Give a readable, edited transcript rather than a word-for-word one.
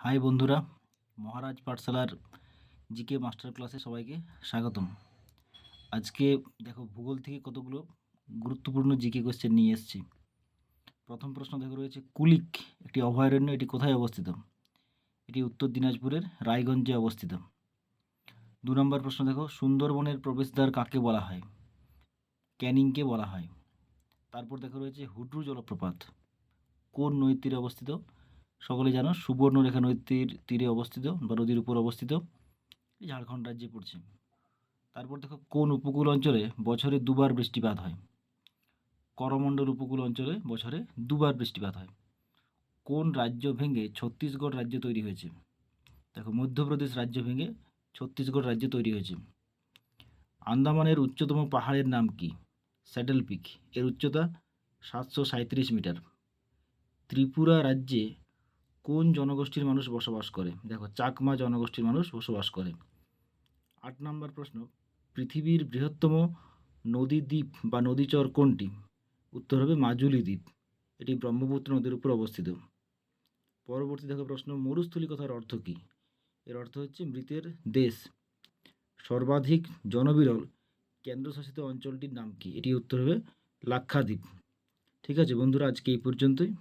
High বন্ধুরা, মহারাজ পাঠশালার GK master ক্লাসে সবাইকে স্বাগতম। আজকে দেখো ভূগোল থেকে কতগুলো গুরুত্বপূর্ণ জিকে কোশ্চেন নিয়ে এসেছি। প্রথম প্রশ্ন দেখো রয়েছে কুলিক একটি অভয়ারণ্য, এটি কোথায় অবস্থিত? এটি উত্তর দিনাজপুরের রায়গঞ্জে অবস্থিত। 2 নম্বর প্রশ্ন দেখো সুন্দরবনের প্রবেশদ্বার কাকে বলা হয়? ক্যানিংকে বলা হয়। তারপর দেখো রয়েছে হুড্রু জলপ্রপাত কোন নদীর তীরে অবস্থিত? সকলে জানো সুবর্ণরেখা নদীর তীরে অবস্থিত বা নদীর উপর অবস্থিত, ঝাড়খণ্ড রাজ্যে পড়ছে। তারপর দেখো কোন উপকূল অঞ্চলে বছরে দুবার বৃষ্টিপাত হয়? করমণ্ডল উপকূল অঞ্চলে বছরে দুবার বৃষ্টিপাত হয়। কোন রাজ্য ভেঙে ছত্তিশগড় রাজ্য তৈরি হয়েছে? দেখো মধ্যপ্রদেশ রাজ্য ভেঙে ছত্তিশগড় রাজ্য তৈরি হয়েছে। আন্দামানের উচ্চতম পাহাড়ের নাম কি? স্যাডেল পিক, এর উচ্চতা 737 মিটার। ত্রিপুরা রাজ্যে কোন জনগোষ্ঠীর মানুষ বসবাস করে? দেখো চাকমা জনগোষ্ঠীর মানুষ বসবাস করে। 8 নম্বর প্রশ্ন পৃথিবীর বৃহত্তম নদী দ্বীপ বা নদীচর কোনটি? উত্তর হবে মাজুলি দ্বীপ, এটি ব্রহ্মপুত্র নদীর উপর অবস্থিত। পরবর্তী দেখো প্রশ্ন মরুস্থলী কথার অর্থ কী? এর অর্থ হচ্ছে মৃতের দেশ। সর্বাধিক জনবিরল কেন্দ্রশাসিত অঞ্চলটির নাম কি? এটি উত্তর হবে লাক্ষাদ্বীপ। ঠিক আছে বন্ধুরা, আজকে এই পর্যন্তই।